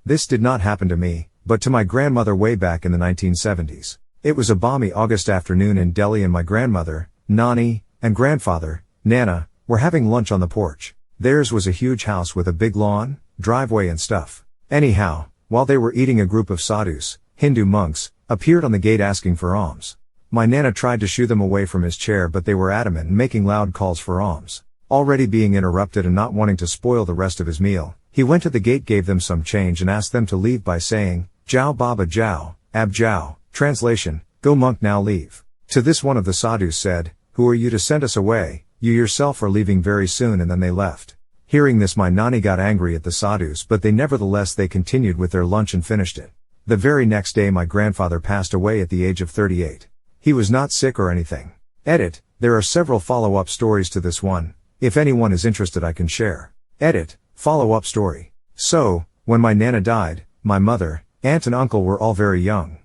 This did not happen to me, but to my grandmother way back in the 1970s. It was a balmy August afternoon in Delhi and my grandmother, Nani, and grandfather, Nana, were having lunch on the porch. Theirs was a huge house with a big lawn, driveway and stuff. Anyhow, while they were eating, a group of sadhus, Hindu monks, appeared on the gate asking for alms. My Nana tried to shoo them away from his chair, but they were adamant in making loud calls for alms. Already being interrupted and not wanting to spoil the rest of his meal, he went to the gate, gave them some change and asked them to leave by saying, "Jao Baba Jao, Ab Jao," translation, "Go monk, now leave." To this one of the sadhus said, "Who are you to send us away? You yourself are leaving very soon," and then they left. Hearing this, my Nani got angry at the sadhus, but they continued with their lunch and finished it. The very next day my grandfather passed away at the age of 38. He was not sick or anything. Edit, there are several follow-up stories to this one. If anyone is interested, I can share. Edit, follow-up story. So, when my Nana died, my mother, aunt and uncle were all very young.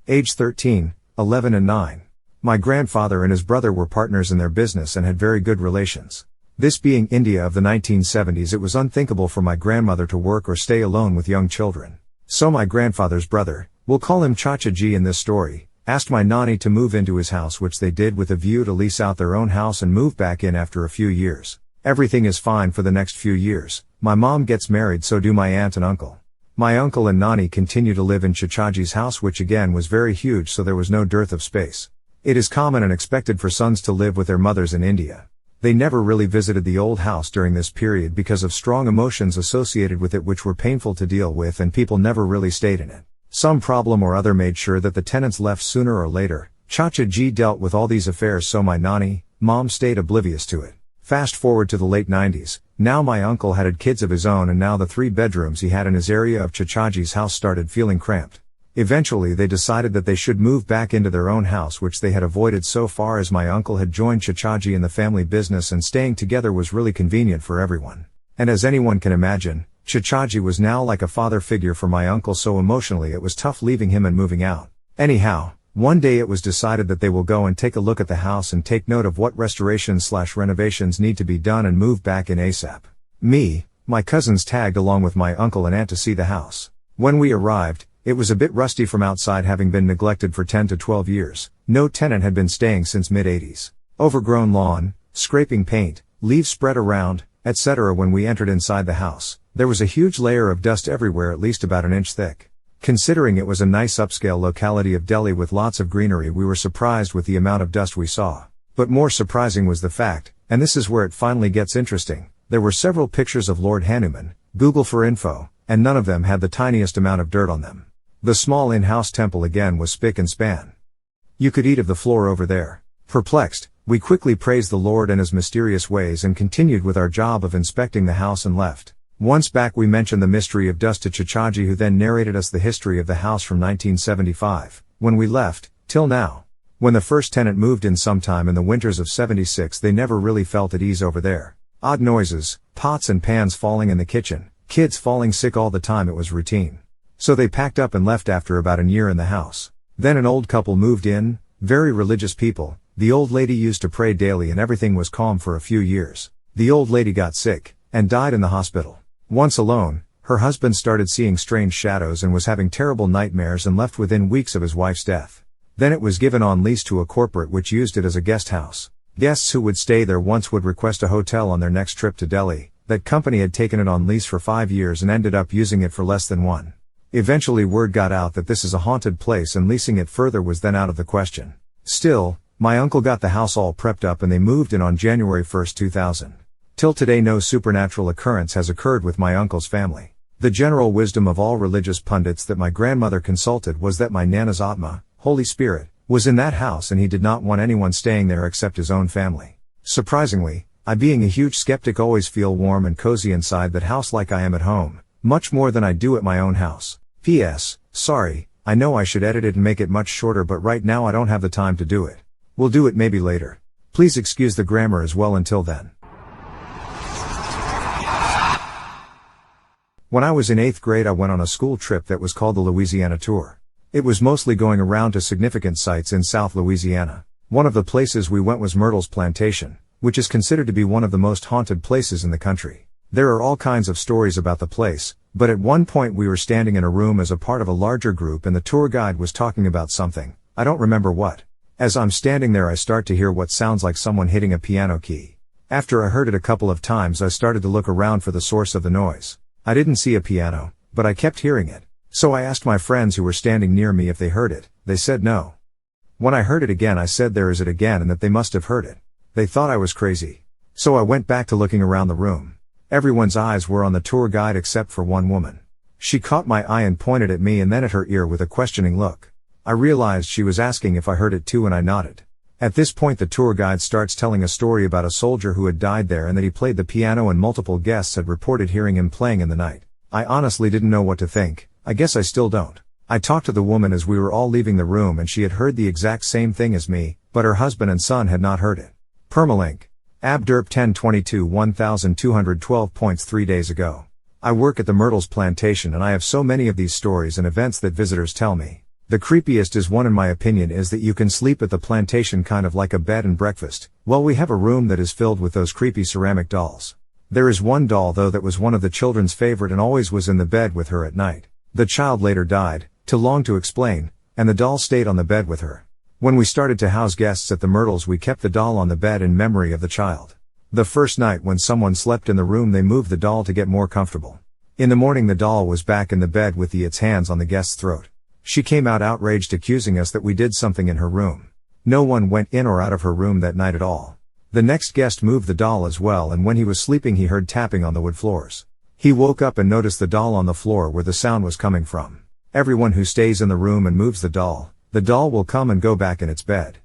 Age 13, 11 and 9. My grandfather and his brother were partners in their business and had very good relations. This being India of the 1970s, it was unthinkable for my grandmother to work or stay alone with young children. So my grandfather's brother, we'll call him Chacha Ji in this story, asked my Nani to move into his house, which they did with a view to lease out their own house and move back in after a few years. Everything is fine for the next few years. My mom gets married, so do my aunt and uncle. My uncle and Nani continue to live in Chachaji's house, which again was very huge, so there was no dearth of space. It is common and expected for sons to live with their mothers in India. They never really visited the old house during this period because of strong emotions associated with it, which were painful to deal with, and people never really stayed in it. Some problem or other made sure that the tenants left sooner or later. Chacha Ji dealt with all these affairs, so my Nani, mom, stayed oblivious to it. Fast forward to the late 90s, now my uncle had kids of his own, and now the 3 bedrooms he had in his area of Chachaji's house started feeling cramped. Eventually they decided that they should move back into their own house, which they had avoided so far as my uncle had joined Chachaji in the family business, and staying together was really convenient for everyone. And as anyone can imagine, Chachaji was now like a father figure for my uncle, so emotionally it was tough leaving him and moving out. Anyhow, one day it was decided that they will go and take a look at the house and take note of what restorations/renovations need to be done and move back in ASAP. Me, my cousins tagged along with my uncle and aunt to see the house. When we arrived, it was a bit rusty from outside, having been neglected for 10 to 12 years. No tenant had been staying since mid-80s. Overgrown lawn, scraping paint, leaves spread around, etc. When we entered inside the house, there was a huge layer of dust everywhere, at least about an inch thick. Considering it was a nice upscale locality of Delhi with lots of greenery, we were surprised with the amount of dust we saw. But more surprising was the fact, and this is where it finally gets interesting, there were several pictures of Lord Hanuman, Google for info, and none of them had the tiniest amount of dirt on them. The small in-house temple again was spick and span. You could eat of the floor over there. Perplexed, we quickly praised the Lord and his mysterious ways and continued with our job of inspecting the house and left. Once back we mentioned the mystery of dust to Chachaji, who then narrated us the history of the house from 1975, when we left, till now. When the first tenant moved in sometime in the winters of 76, they never really felt at ease over there. Odd noises, pots and pans falling in the kitchen, kids falling sick all the time, it was routine. So they packed up and left after about a year in the house. Then an old couple moved in, very religious people. The old lady used to pray daily and everything was calm for a few years. The old lady got sick, and died in the hospital. Once alone, her husband started seeing strange shadows and was having terrible nightmares and left within weeks of his wife's death. Then it was given on lease to a corporate which used it as a guest house. Guests who would stay there once would request a hotel on their next trip to Delhi. That company had taken it on lease for 5 years and ended up using it for less than 1. Eventually word got out that this is a haunted place and leasing it further was then out of the question. Still, my uncle got the house all prepped up and they moved in on January 1, 2000. Till today no supernatural occurrence has occurred with my uncle's family. The general wisdom of all religious pundits that my grandmother consulted was that my Nana's Atma, Holy Spirit, was in that house and he did not want anyone staying there except his own family. Surprisingly, I, being a huge skeptic, always feel warm and cozy inside that house, like I am at home, much more than I do at my own house. P.S. Sorry, I know I should edit it and make it much shorter, but right now I don't have the time to do it. We'll do it maybe later. Please excuse the grammar as well until then. When I was in 8th grade I went on a school trip that was called the Louisiana Tour. It was mostly going around to significant sites in South Louisiana. One of the places we went was Myrtle's Plantation, which is considered to be one of the most haunted places in the country. There are all kinds of stories about the place, But at one point we were standing in a room as a part of a larger group and the tour guide was talking about something, I don't remember what. As I'm standing there I start to hear what sounds like someone hitting a piano key. After I heard it a couple of times I started to look around for the source of the noise. I didn't see a piano, but I kept hearing it. So I asked my friends who were standing near me if they heard it. They said no. When I heard it again I said there is it again and that they must have heard it. They thought I was crazy. So I went back to looking around the room. Everyone's eyes were on the tour guide except for one woman. She caught my eye and pointed at me and then at her ear with a questioning look. I realized she was asking if I heard it too and I nodded. At this point the tour guide starts telling a story about a soldier who had died there and that he played the piano and multiple guests had reported hearing him playing in the night. I honestly didn't know what to think. I guess I still don't. I talked to the woman as we were all leaving the room and she had heard the exact same thing as me, but her husband and son had not heard it. Permalink. Abderp 1022 1212 points 3 days ago. I work at the Myrtles plantation and I have so many of these stories and events that visitors tell me. The creepiest is one in my opinion is that you can sleep at the plantation kind of like a bed and breakfast. Well, we have a room that is filled with those creepy ceramic dolls. There is one doll though that was one of the children's favorite and always was in the bed with her at night. The child later died, too long to explain, and the doll stayed on the bed with her. When we started to house guests at the Myrtles we kept the doll on the bed in memory of the child. The first night when someone slept in the room they moved the doll to get more comfortable. In the morning the doll was back in the bed with its hands on the guest's throat. She came out outraged accusing us that we did something in her room. No one went in or out of her room that night at all. The next guest moved the doll as well and when he was sleeping he heard tapping on the wood floors. He woke up and noticed the doll on the floor where the sound was coming from. Everyone who stays in the room and moves the doll will come and go back in its bed.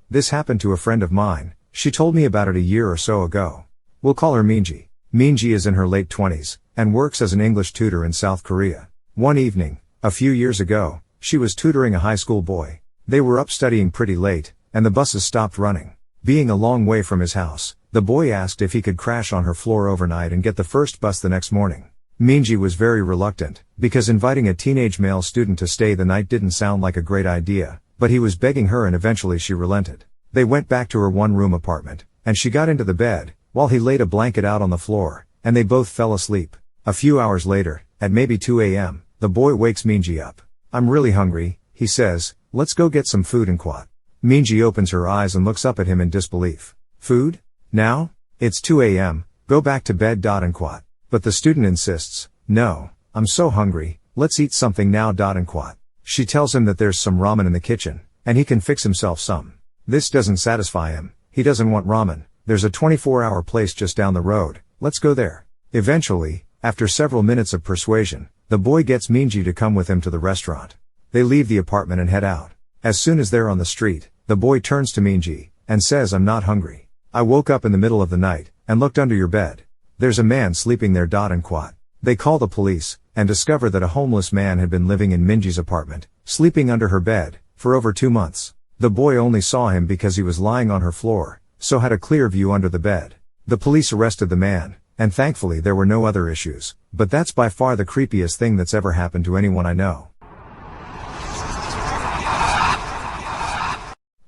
This happened to a friend of mine. She told me about it a year or so ago. We'll call her Minji. Minji is in her late 20s, and works as an English tutor in South Korea. One evening, a few years ago, she was tutoring a high school boy. They were up studying pretty late, and the buses stopped running. Being a long way from his house, the boy asked if he could crash on her floor overnight and get the first bus the next morning. Minji was very reluctant, because inviting a teenage male student to stay the night didn't sound like a great idea, but he was begging her and eventually she relented. They went back to her one-room apartment, and she got into the bed, while he laid a blanket out on the floor, and they both fell asleep. A few hours later, at maybe 2 a.m., the boy wakes Minji up. "I'm really hungry," he says, "let's go get some food and quat." Minji opens her eyes and looks up at him in disbelief. "Food? Now? It's 2 a.m., go back to bed. And quat. But the student insists, "No, I'm so hungry, let's eat something now. And quat." She tells him that there's some ramen in the kitchen, and he can fix himself some. This doesn't satisfy him. He doesn't want ramen. There's a 24-hour place just down the road, let's go there. Eventually, after several minutes of persuasion, the boy gets Minji to come with him to the restaurant. They leave the apartment and head out. As soon as they're on the street, the boy turns to Minji, and says, "I'm not hungry. I woke up in the middle of the night, and looked under your bed. There's a man sleeping there. And quat." They call the police, and discover that a homeless man had been living in Minji's apartment, sleeping under her bed, for over 2 months. The boy only saw him because he was lying on her floor, so had a clear view under the bed. The police arrested the man, and thankfully there were no other issues, but that's by far the creepiest thing that's ever happened to anyone I know.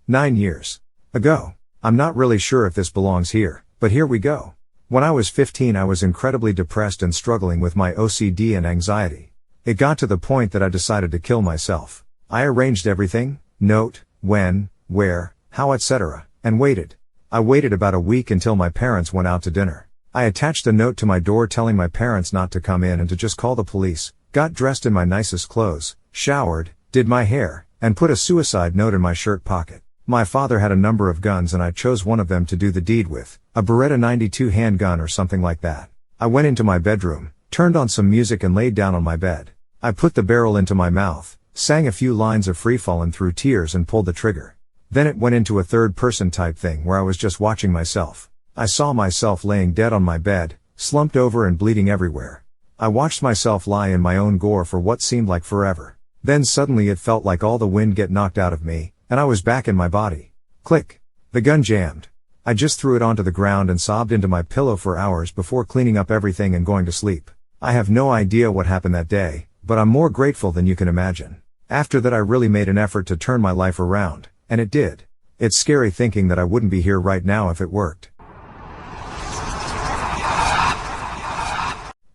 9 years ago. I'm not really sure if this belongs here, but here we go. When I was 15 I was incredibly depressed and struggling with my OCD and anxiety. It got to the point that I decided to kill myself. I arranged everything, note, when, where, how, etc., and waited. I waited about a week until my parents went out to dinner. I attached a note to my door telling my parents not to come in and to just call the police, got dressed in my nicest clothes, showered, did my hair, and put a suicide note in my shirt pocket. My father had a number of guns and I chose one of them to do the deed with, a Beretta 92 handgun or something like that. I went into my bedroom, turned on some music and laid down on my bed. I put the barrel into my mouth, sang a few lines of Freefallin' through tears and pulled the trigger. Then it went into a third-person type thing where I was just watching myself. I saw myself laying dead on my bed, slumped over and bleeding everywhere. I watched myself lie in my own gore for what seemed like forever. Then suddenly it felt like all the wind get knocked out of me, and I was back in my body. Click. The gun jammed. I just threw it onto the ground and sobbed into my pillow for hours before cleaning up everything and going to sleep. I have no idea what happened that day, but I'm more grateful than you can imagine. After that I really made an effort to turn my life around, and it did. It's scary thinking that I wouldn't be here right now if it worked.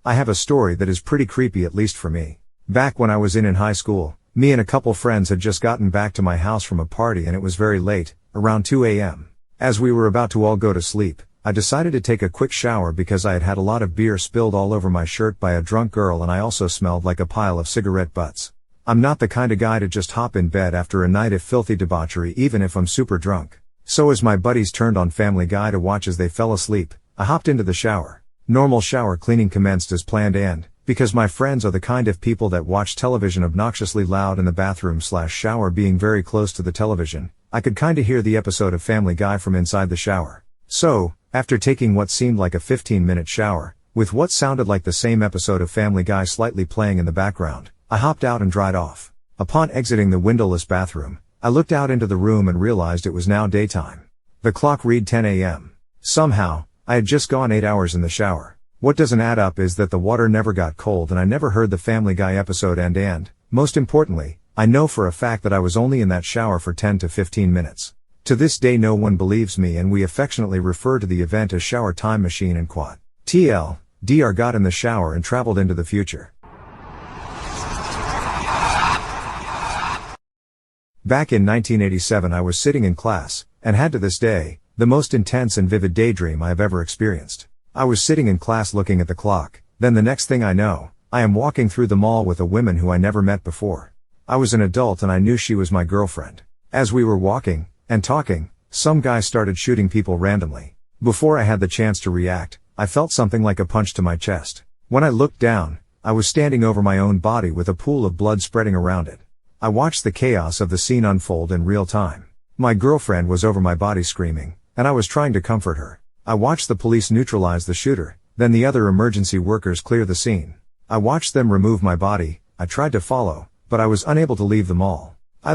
I have a story that is pretty creepy, at least for me. Back when I was in high school, me and a couple friends had just gotten back to my house from a party and it was very late, around 2 a.m. As we were about to all go to sleep, I decided to take a quick shower because I had had a lot of beer spilled all over my shirt by a drunk girl and I also smelled like a pile of cigarette butts. I'm not the kind of guy to just hop in bed after a night of filthy debauchery even if I'm super drunk. So as my buddies turned on Family Guy to watch as they fell asleep, I hopped into the shower. Normal shower cleaning commenced as planned and, because my friends are the kind of people that watch television obnoxiously loud in the bathroom/shower being very close to the television, I could kinda hear the episode of Family Guy from inside the shower. So, after taking what seemed like a 15-minute shower, with what sounded like the same episode of Family Guy slightly playing in the background, I hopped out and dried off. Upon exiting the windowless bathroom, I looked out into the room and realized it was now daytime. The clock read 10 a.m. Somehow, I had just gone 8 hours in the shower. What doesn't add up is that the water never got cold and I never heard the Family Guy episode end and, most importantly, I know for a fact that I was only in that shower for 10 to 15 minutes. To this day no one believes me and we affectionately refer to the event as Shower Time Machine and Quad. TL, Dr. got in the shower and traveled into the future. Back in 1987 I was sitting in class, and had to this day, the most intense and vivid daydream I have ever experienced. I was sitting in class looking at the clock, then the next thing I know, I am walking through the mall with a woman who I never met before. I was an adult and I knew she was my girlfriend. As we were walking, and talking, some guy started shooting people randomly. Before I had the chance to react, I felt something like a punch to my chest. When I looked down, I was standing over my own body with a pool of blood spreading around it. I watched the chaos of the scene unfold in real time. My girlfriend was over my body screaming, and I was trying to comfort her. I watched the police neutralize the shooter, then the other emergency workers clear the scene. I watched them remove my body. I tried to follow, but I was unable to leave the mall. I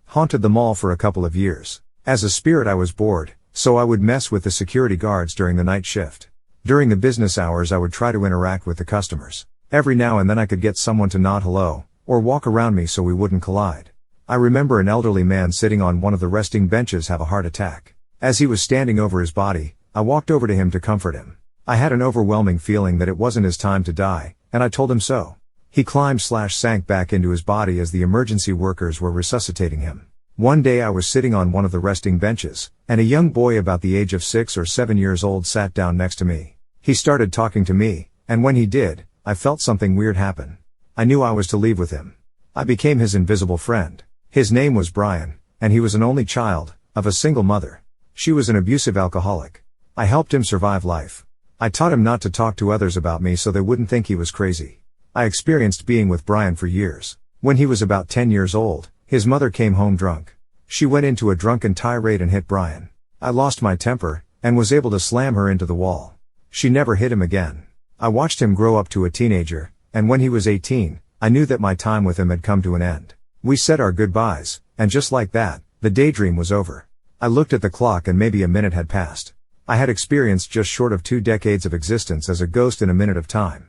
haunted the mall for a couple of years. As a spirit I was bored, so I would mess with the security guards during the night shift. During the business hours I would try to interact with the customers. Every now and then I could get someone to nod hello, or walk around me so we wouldn't collide. I remember an elderly man sitting on one of the resting benches have a heart attack. As he was standing over his body, I walked over to him to comfort him. I had an overwhelming feeling that it wasn't his time to die, and I told him so. He climbed/sank back into his body as the emergency workers were resuscitating him. One day I was sitting on one of the resting benches, and a young boy about the age of 6 or 7 years old sat down next to me. He started talking to me, and when he did, I felt something weird happen. I knew I was to leave with him. I became his invisible friend. His name was Brian, and he was an only child, of a single mother. She was an abusive alcoholic. I helped him survive life. I taught him not to talk to others about me so they wouldn't think he was crazy. I experienced being with Brian for years. When he was about 10 years old, his mother came home drunk. She went into a drunken tirade and hit Brian. I lost my temper, and was able to slam her into the wall. She never hit him again. I watched him grow up to a teenager, and when he was 18, I knew that my time with him had come to an end. We said our goodbyes, and just like that, the daydream was over. I looked at the clock and maybe a minute had passed. I had experienced just short of 2 decades of existence as a ghost in a minute of time.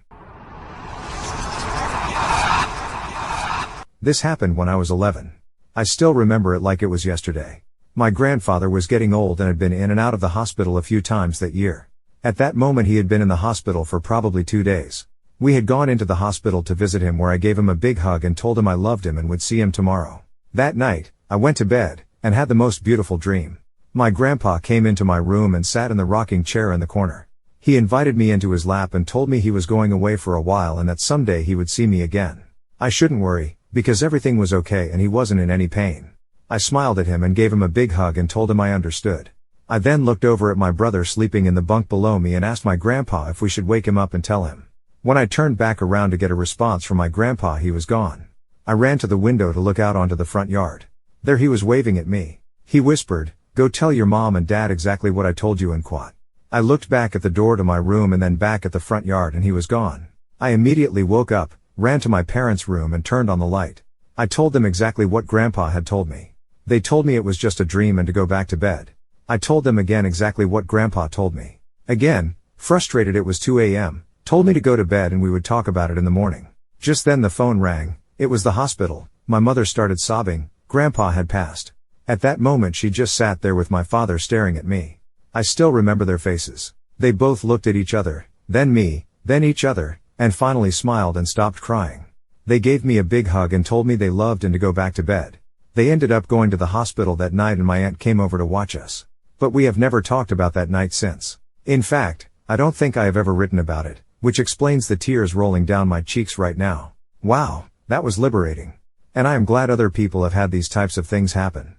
This happened when I was 11. I still remember it like it was yesterday. My grandfather was getting old and had been in and out of the hospital a few times that year. At that moment he had been in the hospital for probably 2 days. We had gone into the hospital to visit him where I gave him a big hug and told him I loved him and would see him tomorrow. That night, I went to bed, and had the most beautiful dream. My grandpa came into my room and sat in the rocking chair in the corner. He invited me into his lap and told me he was going away for a while and that someday he would see me again. I shouldn't worry, because everything was okay and he wasn't in any pain. I smiled at him and gave him a big hug and told him I understood. I then looked over at my brother sleeping in the bunk below me and asked my grandpa if we should wake him up and tell him. When I turned back around to get a response from my grandpa, he was gone. I ran to the window to look out onto the front yard. There he was waving at me. He whispered, "Go tell your mom and dad exactly what I told you in quad." I looked back at the door to my room and then back at the front yard and he was gone. I immediately woke up, ran to my parents' room and turned on the light. I told them exactly what Grandpa had told me. They told me it was just a dream and to go back to bed. I told them again exactly what Grandpa told me. Again, frustrated, it was 2 a.m., told me to go to bed and we would talk about it in the morning. Just then the phone rang. It was the hospital. My mother started sobbing. Grandpa had passed. At that moment she just sat there with my father staring at me. I still remember their faces. They both looked at each other, then me, then each other, and finally smiled and stopped crying. They gave me a big hug and told me they loved and to go back to bed. They ended up going to the hospital that night and my aunt came over to watch us. But we have never talked about that night since. In fact, I don't think I have ever written about it, which explains the tears rolling down my cheeks right now. Wow, that was liberating. And I am glad other people have had these types of things happen.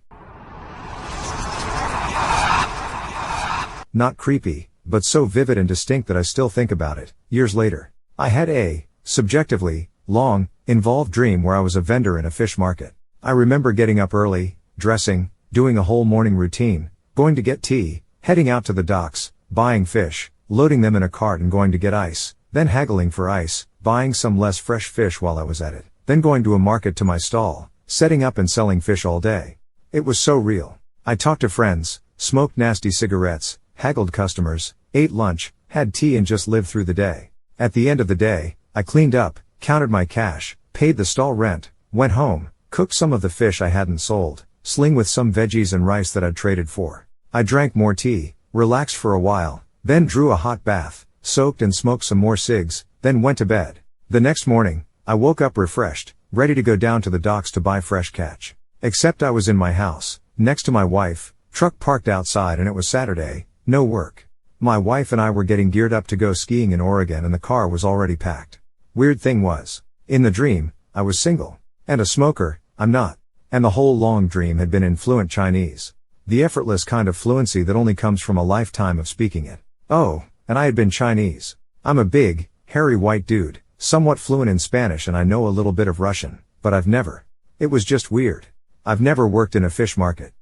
Not creepy, but so vivid and distinct that I still think about it, years later. I had a, subjectively, long, involved dream where I was a vendor in a fish market. I remember getting up early, dressing, doing a whole morning routine, going to get tea, heading out to the docks, buying fish, loading them in a cart and going to get ice, then haggling for ice, buying some less fresh fish while I was at it, then going to a market to my stall, setting up and selling fish all day. It was so real. I talked to friends, smoked nasty cigarettes, haggled customers, ate lunch, had tea and just lived through the day. At the end of the day, I cleaned up, counted my cash, paid the stall rent, went home, cooked some of the fish I hadn't sold, sling with some veggies and rice that I'd traded for. I drank more tea, relaxed for a while, then drew a hot bath, soaked and smoked some more cigs, then went to bed. The next morning, I woke up refreshed, ready to go down to the docks to buy fresh catch. Except I was in my house, next to my wife, truck parked outside and it was Saturday, no work. My wife and I were getting geared up to go skiing in Oregon and the car was already packed. Weird thing was, in the dream, I was single. And a smoker, I'm not. And the whole long dream had been in fluent Chinese. The effortless kind of fluency that only comes from a lifetime of speaking it. Oh, and I had been Chinese. I'm a big, hairy white dude, somewhat fluent in Spanish and I know a little bit of Russian, but I've never. It was just weird. I've never worked in a fish market.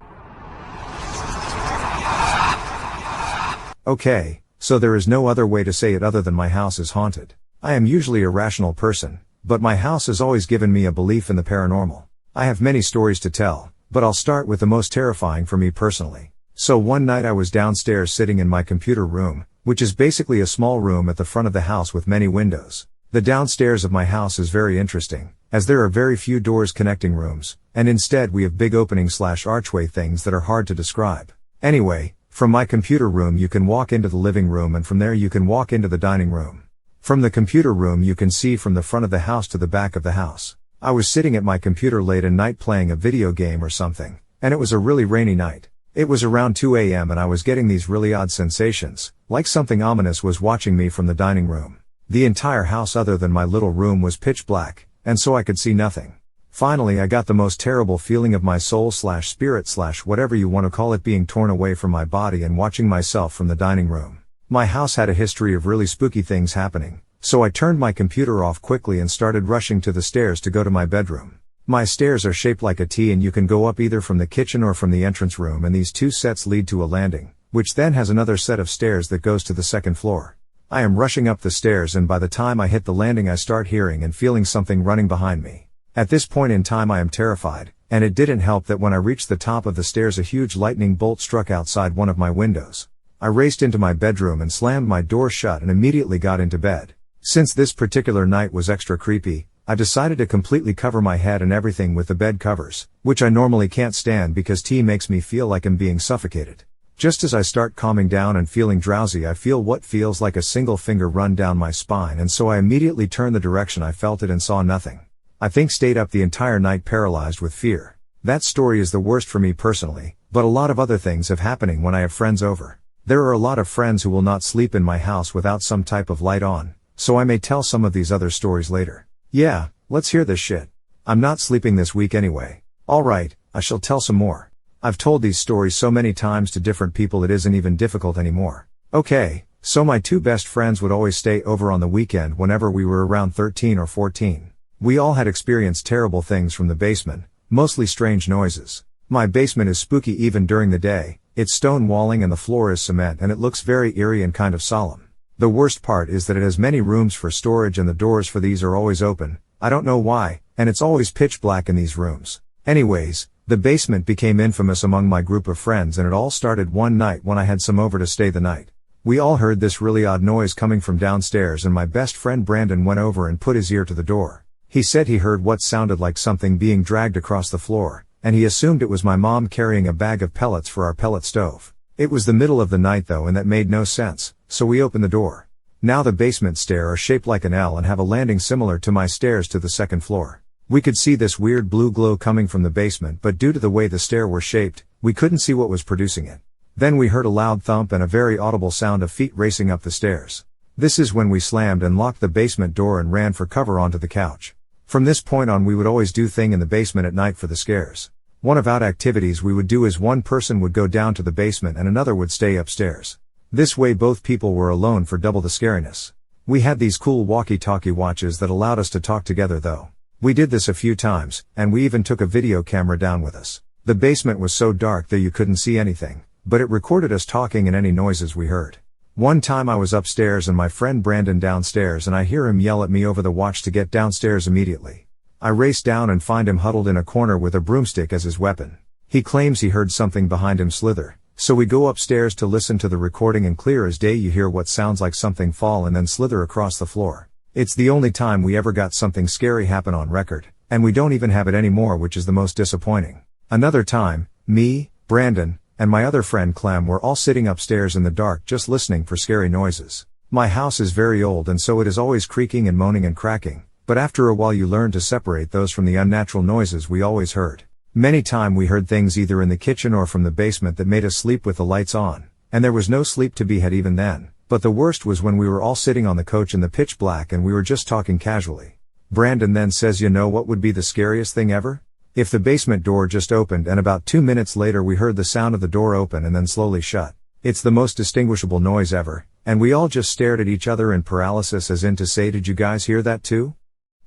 Okay, so there is no other way to say it other than my house is haunted. I am usually a rational person, but my house has always given me a belief in the paranormal. I have many stories to tell, but I'll start with the most terrifying for me personally. So one night I was downstairs sitting in my computer room, which is basically a small room at the front of the house with many windows. The downstairs of my house is very interesting, as there are very few doors connecting rooms, and instead we have big opening/archway things that are hard to describe. Anyway, from my computer room you can walk into the living room and from there you can walk into the dining room. From the computer room you can see from the front of the house to the back of the house. I was sitting at my computer late at night playing a video game or something, and it was a really rainy night. It was around 2 a.m. and I was getting these really odd sensations, like something ominous was watching me from the dining room. The entire house other than my little room was pitch black, and so I could see nothing. Finally I got the most terrible feeling of my soul/spirit/whatever you want to call it being torn away from my body and watching myself from the dining room. My house had a history of really spooky things happening, so I turned my computer off quickly and started rushing to the stairs to go to my bedroom. My stairs are shaped like a T and you can go up either from the kitchen or from the entrance room and these two sets lead to a landing, which then has another set of stairs that goes to the second floor. I am rushing up the stairs and by the time I hit the landing I start hearing and feeling something running behind me. At this point in time I am terrified, and it didn't help that when I reached the top of the stairs a huge lightning bolt struck outside one of my windows. I raced into my bedroom and slammed my door shut and immediately got into bed. Since this particular night was extra creepy, I decided to completely cover my head and everything with the bed covers, which I normally can't stand because tea makes me feel like I'm being suffocated. Just as I start calming down and feeling drowsy I feel what feels like a single finger run down my spine and so I immediately turned the direction I felt it and saw nothing. I think stayed up the entire night paralyzed with fear. That story is the worst for me personally, but a lot of other things have happening when I have friends over. There are a lot of friends who will not sleep in my house without some type of light on, so I may tell some of these other stories later. Yeah, let's hear this shit. I'm not sleeping this week anyway. Alright, I shall tell some more. I've told these stories so many times to different people it isn't even difficult anymore. Okay, so my two best friends would always stay over on the weekend whenever we were around 13 or 14. We all had experienced terrible things from the basement, mostly strange noises. My basement is spooky even during the day, it's stone walling and the floor is cement and it looks very eerie and kind of solemn. The worst part is that it has many rooms for storage and the doors for these are always open, I don't know why, and it's always pitch black in these rooms. Anyways, the basement became infamous among my group of friends and it all started one night when I had some over to stay the night. We all heard this really odd noise coming from downstairs and my best friend Brandon went over and put his ear to the door. He said he heard what sounded like something being dragged across the floor, and he assumed it was my mom carrying a bag of pellets for our pellet stove. It was the middle of the night though and that made no sense, so we opened the door. Now the basement stairs are shaped like an L and have a landing similar to my stairs to the second floor. We could see this weird blue glow coming from the basement, but due to the way the stairs were shaped, we couldn't see what was producing it. Then we heard a loud thump and a very audible sound of feet racing up the stairs. This is when we slammed and locked the basement door and ran for cover onto the couch. From this point on we would always do thing in the basement at night for the scares. One of out activities we would do is one person would go down to the basement and another would stay upstairs. This way both people were alone for double the scariness. We had these cool walkie-talkie watches that allowed us to talk together though. We did this a few times, and we even took a video camera down with us. The basement was so dark that you couldn't see anything, but it recorded us talking and any noises we heard. One time I was upstairs and my friend Brandon downstairs and I hear him yell at me over the watch to get downstairs immediately. I race down and find him huddled in a corner with a broomstick as his weapon. He claims he heard something behind him slither, so we go upstairs to listen to the recording and clear as day you hear what sounds like something fall and then slither across the floor. It's the only time we ever got something scary happen on record, and we don't even have it anymore, which is the most disappointing. Another time, me, Brandon, and my other friend Clem were all sitting upstairs in the dark just listening for scary noises. My house is very old and so it is always creaking and moaning and cracking, but after a while you learn to separate those from the unnatural noises we always heard. Many time we heard things either in the kitchen or from the basement that made us sleep with the lights on, and there was no sleep to be had even then, but the worst was when we were all sitting on the couch in the pitch black and we were just talking casually. Brandon then says, you know what would be the scariest thing ever? If the basement door just opened and about 2 minutes later we heard the sound of the door open and then slowly shut. It's the most distinguishable noise ever, and we all just stared at each other in paralysis as in to say, did you guys hear that too?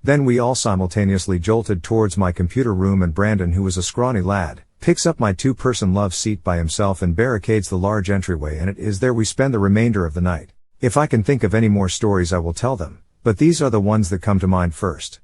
Then we all simultaneously jolted towards my computer room and Brandon, who was a scrawny lad, picks up my two-person love seat by himself and barricades the large entryway, and it is there we spend the remainder of the night. If I can think of any more stories I will tell them, but these are the ones that come to mind first.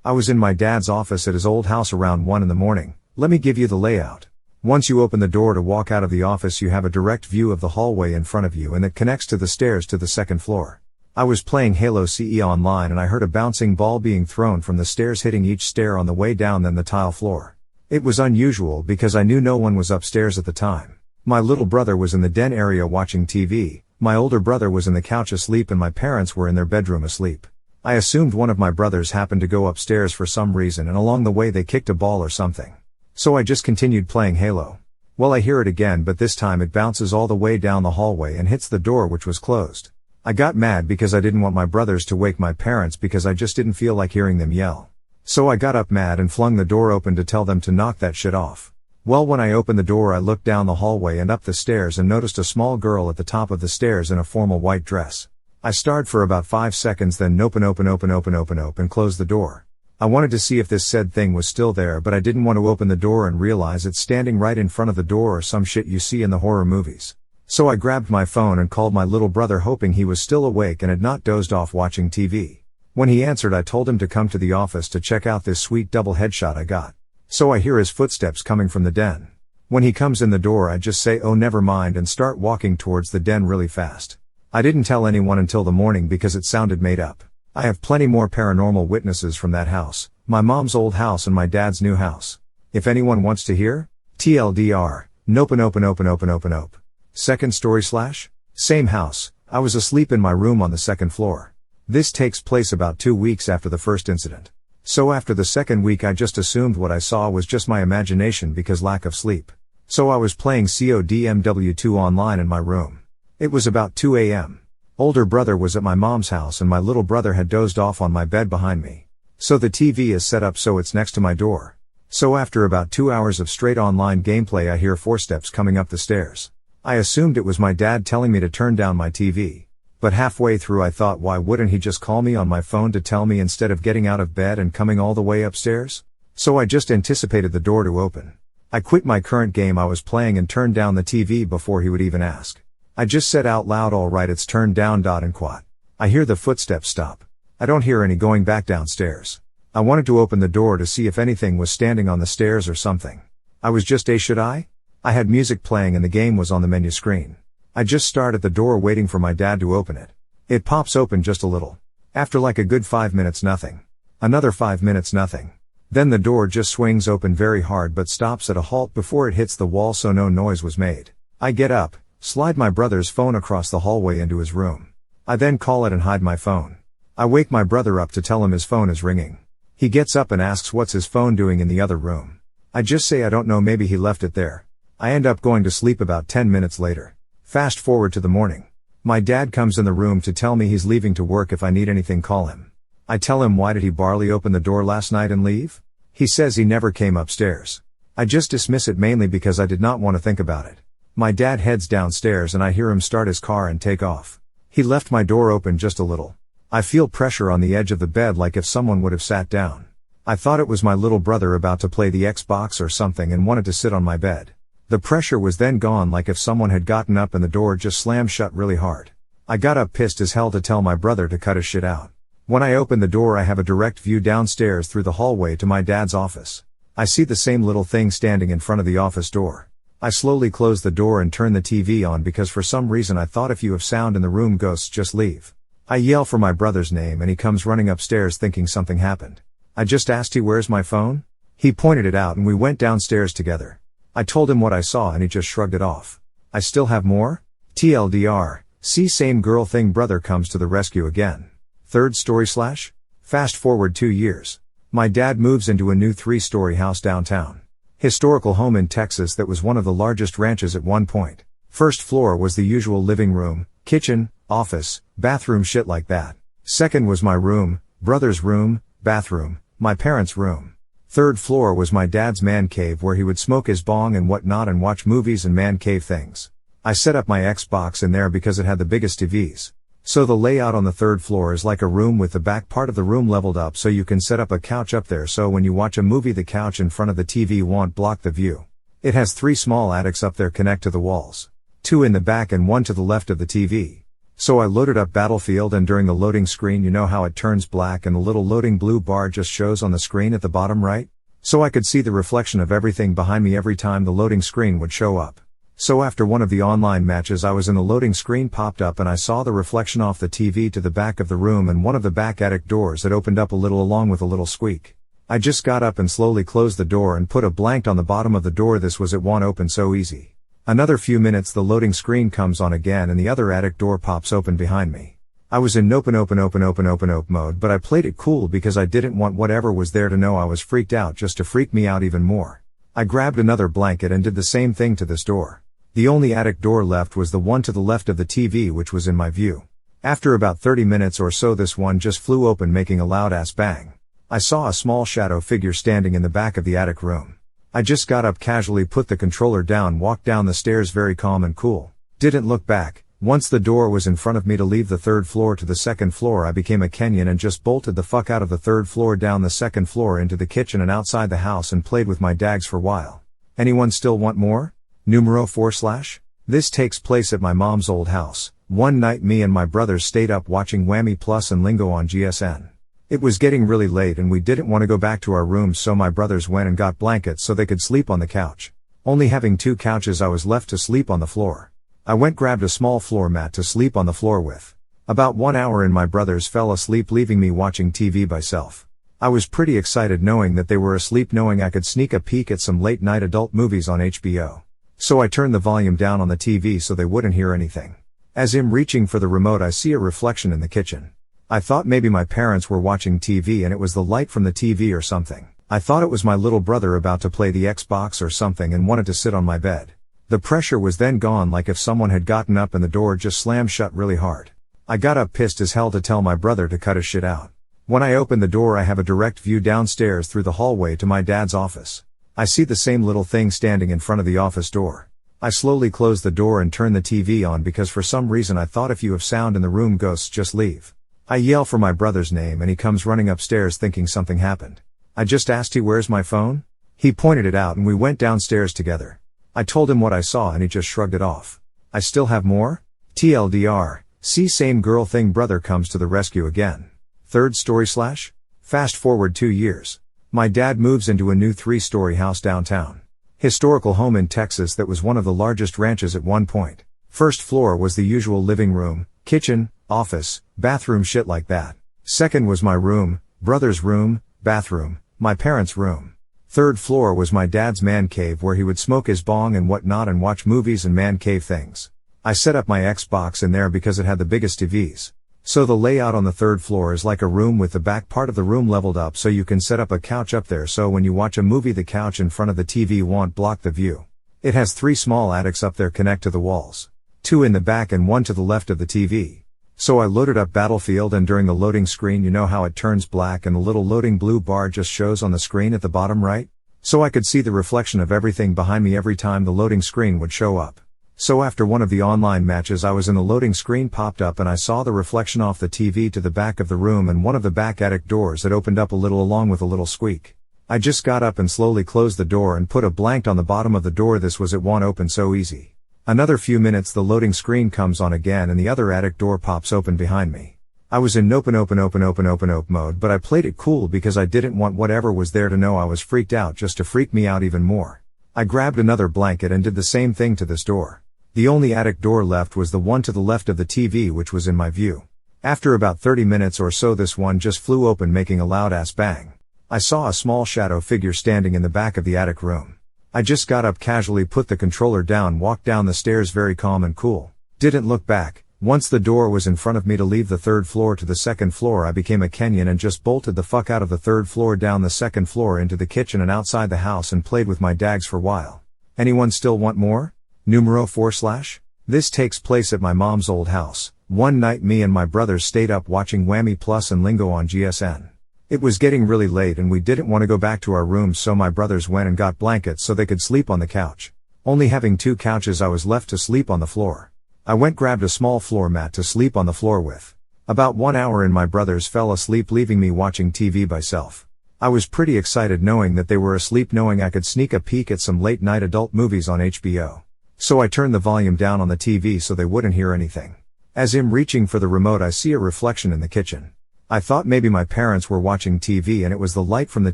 I was in my dad's office at his old house around 1 in the morning. Let me give you the layout. Once you open the door to walk out of the office you have a direct view of the hallway in front of you and it connects to the stairs to the second floor. I was playing Halo CE online and I heard a bouncing ball being thrown from the stairs hitting each stair on the way down then the tile floor. It was unusual because I knew no one was upstairs at the time. My little brother was in the den area watching TV, my older brother was in the couch asleep and my parents were in their bedroom asleep. I assumed one of my brothers happened to go upstairs for some reason and along the way they kicked a ball or something. So I just continued playing Halo. Well, I hear it again, but this time it bounces all the way down the hallway and hits the door, which was closed. I got mad because I didn't want my brothers to wake my parents because I just didn't feel like hearing them yell. So I got up mad and flung the door open to tell them to knock that shit off. Well, when I opened the door I looked down the hallway and up the stairs and noticed a small girl at the top of the stairs in a formal white dress. I stared for about 5 seconds, then open, closed the door. I wanted to see if this said thing was still there, but I didn't want to open the door and realize it's standing right in front of the door or some shit you see in the horror movies. So I grabbed my phone and called my little brother hoping he was still awake and had not dozed off watching TV. When he answered I told him to come to the office to check out this sweet double headshot I got. So I hear his footsteps coming from the den. When he comes in the door I just say, oh never mind, and start walking towards the den really fast. I didn't tell anyone until the morning because it sounded made up. I have plenty more paranormal witnesses from that house, my mom's old house and my dad's new house. If anyone wants to hear, TLDR, nope. Second story / same house, I was asleep in my room on the second floor. This takes place about 2 weeks after the first incident. So after the second week I just assumed what I saw was just my imagination because lack of sleep. So I was playing CODMW2 online in my room. It was about 2 a.m. Older brother was at my mom's house and my little brother had dozed off on my bed behind me. So the TV is set up so it's next to my door. So after about 2 hours of straight online gameplay I hear footsteps coming up the stairs. I assumed it was my dad telling me to turn down my TV. But halfway through I thought, why wouldn't he just call me on my phone to tell me instead of getting out of bed and coming all the way upstairs? So I just anticipated the door to open. I quit my current game I was playing and turned down the TV before he would even ask. I just said out loud, alright, it's turned down. And quat. I hear the footsteps stop. I don't hear any going back downstairs. I wanted to open the door to see if anything was standing on the stairs or something. I was just should I? I had music playing and the game was on the menu screen. I just stared at the door waiting for my dad to open it. It pops open just a little. After like a good 5 minutes nothing. Another 5 minutes nothing. Then the door just swings open very hard but stops at a halt before it hits the wall so no noise was made. I get up, Slide my brother's phone across the hallway into his room. I then call it and hide my phone. I wake my brother up to tell him his phone is ringing. He gets up and asks what's his phone doing in the other room. I just say I don't know, maybe he left it there. I end up going to sleep about 10 minutes later. Fast forward to the morning. My dad comes in the room to tell me he's leaving to work, if I need anything call him. I tell him, why did he barely open the door last night and leave? He says he never came upstairs. I just dismiss it, mainly because I did not want to think about it. My dad heads downstairs and I hear him start his car and take off. He left my door open just a little. I feel pressure on the edge of the bed, like if someone would have sat down. I thought it was my little brother about to play the Xbox or something and wanted to sit on my bed. The pressure was then gone, like if someone had gotten up and the door just slammed shut really hard. I got up pissed as hell to tell my brother to cut his shit out. When I open the door, I have a direct view downstairs through the hallway to my dad's office. I see the same little thing standing in front of the office door. I slowly close the door and turn the TV on because for some reason I thought, if you have sound in the room, ghosts, just leave. I yell for my brother's name and he comes running upstairs thinking something happened. I just asked, where's my phone? He pointed it out and we went downstairs together. I told him what I saw and he just shrugged it off. I still have more? TLDR, see, same girl thing, brother comes to the rescue again. Third story / Fast forward 2 years. My dad moves into a new 3-story house downtown. Historical home in Texas that was one of the largest ranches at one point. First floor was the usual living room, kitchen, office, bathroom, shit like that. Second was my room, brother's room, bathroom, my parents' room. Third floor was my dad's man cave where he would smoke his bong and whatnot and watch movies and man cave things. I set up my Xbox in there because it had the biggest TVs. So the layout on the third floor is like a room with the back part of the room leveled up, so you can set up a couch up there, so when you watch a movie the couch in front of the TV won't block the view. It has 3 small attics up there connect to the walls. 2 in the back and 1 to the left of the TV. So I loaded up Battlefield, and during the loading screen, you know how it turns black and the little loading blue bar just shows on the screen at the bottom right? So I could see the reflection of everything behind me every time the loading screen would show up. So after one of the online matches I was in, the loading screen popped up and I saw the reflection off the TV to the back of the room, and one of the back attic doors had opened up a little along with a little squeak. I just got up and slowly closed the door and put a blanket on the bottom of the door. This was, it won't open so easy. Another few minutes, the loading screen comes on again and the other attic door pops open behind me. I was in open mode, but I played it cool because I didn't want whatever was there to know I was freaked out, just to freak me out even more. I grabbed another blanket and did the same thing to this door. The only attic door left was the one to the left of the TV, which was in my view. After about 30 minutes or so, this one just flew open, making a loud ass bang. I saw a small shadow figure standing in the back of the attic room. I just got up casually, put the controller down, walked down the stairs very calm and cool. Didn't look back. Once the door was in front of me to leave the third floor to the second floor, I became a Kenyan and just bolted the fuck out of the third floor, down the second floor into the kitchen and outside the house, and played with my dags for a while. Anyone still want more? Numero 4/. This takes place at my mom's old house. One night me and my brothers stayed up watching Whammy Plus and Lingo on GSN. It was getting really late and we didn't want to go back to our rooms, so my brothers went and got blankets so they could sleep on the couch. Only having 2 couches, I was left to sleep on the floor. I went grabbed a small floor mat to sleep on the floor with. About 1 hour in, my brothers fell asleep, leaving me watching TV by self. I was pretty excited knowing that they were asleep, knowing I could sneak a peek at some late night adult movies on HBO. So I turned the volume down on the TV so they wouldn't hear anything. As I'm reaching for the remote, I see a reflection in the kitchen. I thought maybe my parents were watching TV and it was the light from the TV or something. I thought it was my little brother about to play the Xbox or something and wanted to sit on my bed. The pressure was then gone, like if someone had gotten up and the door just slammed shut really hard. I got up pissed as hell to tell my brother to cut his shit out. When I open the door, I have a direct view downstairs through the hallway to my dad's office. I see the same little thing standing in front of the office door. I slowly close the door and turn the TV on because for some reason I thought, if you have sound in the room, ghosts, just leave. I yell for my brother's name and he comes running upstairs thinking something happened. I just asked, where's my phone? He pointed it out and we went downstairs together. I told him what I saw and he just shrugged it off. I still have more? TLDR, see, same girl thing, brother comes to the rescue again. Third story / Fast forward 2 years. My dad moves into a new 3-story house downtown. Historical home in Texas that was one of the largest ranches at one point. First floor was the usual living room, kitchen, office, bathroom, shit like that. Second was my room, brother's room, bathroom, my parents' room. Third floor was my dad's man cave where he would smoke his bong and whatnot and watch movies and man cave things. I set up my Xbox in there because it had the biggest TVs. So the layout on the third floor is like a room with the back part of the room leveled up so you can set up a couch up there so when you watch a movie the couch in front of the TV won't block the view. It has 3 small attics up there connect to the walls. 2 in the back and 1 to the left of the TV. So I loaded up Battlefield and during the loading screen you know how it turns black and the little loading blue bar just shows on the screen at the bottom right? So I could see the reflection of everything behind me every time the loading screen would show up. So after one of the online matches I was in the loading screen popped up and I saw the reflection off the TV to the back of the room and one of the back attic doors that opened up a little along with a little squeak. I just got up and slowly closed the door and put a blanket on the bottom of the door. This was it won't open so easy. Another few minutes the loading screen comes on again and the other attic door pops open behind me. I was in open mode but I played it cool because I didn't want whatever was there to know I was freaked out just to freak me out even more. I grabbed another blanket and did the same thing to this door. The only attic door left was the one to the left of the TV which was in my view. After about 30 minutes or so this one just flew open making a loud ass bang. I saw a small shadow figure standing in the back of the attic room. I just got up casually put the controller down walked down the stairs very calm and cool. Didn't look back. Once the door was in front of me to leave the third floor to the second floor I became a Kenyan and just bolted the fuck out of the third floor down the second floor into the kitchen and outside the house and played with my dags for a while. Anyone still want more? Numero 4/. This takes place at my mom's old house. One night me and my brothers stayed up watching Whammy Plus and Lingo on GSN. It was getting really late and we didn't want to go back to our rooms so my brothers went and got blankets so they could sleep on the couch. Only having 2 couches I was left to sleep on the floor. I went grabbed a small floor mat to sleep on the floor with. About 1 hour in my brothers fell asleep leaving me watching TV by self. I was pretty excited knowing that they were asleep knowing I could sneak a peek at some late night adult movies on HBO. So I turned the volume down on the TV so they wouldn't hear anything. As I'm reaching for the remote I see a reflection in the kitchen. I thought maybe my parents were watching TV and it was the light from the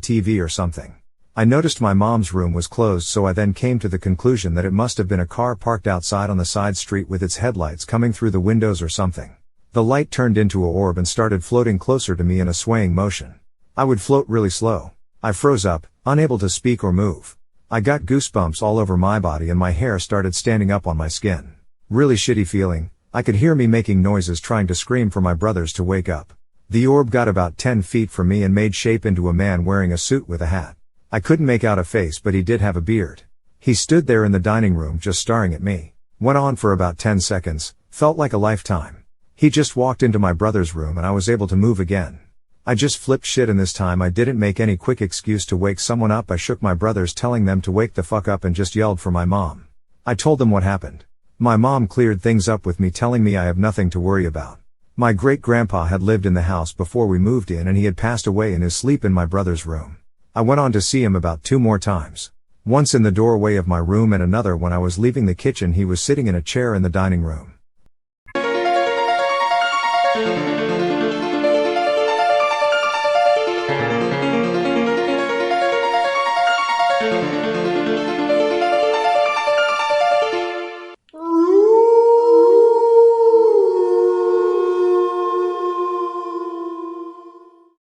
TV or something. I noticed my mom's room was closed so I then came to the conclusion that it must have been a car parked outside on the side street with its headlights coming through the windows or something. The light turned into an orb and started floating closer to me in a swaying motion. I would float really slow. I froze up, unable to speak or move. I got goosebumps all over my body and my hair started standing up on my skin. Really shitty feeling. I could hear me making noises trying to scream for my brothers to wake up. The orb got about 10 feet from me and made shape into a man wearing a suit with a hat. I couldn't make out a face but he did have a beard. He stood there in the dining room just staring at me. Went on for about 10 seconds, felt like a lifetime. He just walked into my brother's room and I was able to move again. I just flipped shit and this time I didn't make any quick excuse to wake someone up. I shook my brothers telling them to wake the fuck up and just yelled for my mom. I told them what happened. My mom cleared things up with me telling me I have nothing to worry about. My great-grandpa had lived in the house before we moved in and he had passed away in his sleep in my brother's room. I went on to see him about 2 more times. Once in the doorway of my room and another when I was leaving the kitchen. He was sitting in a chair in the dining room.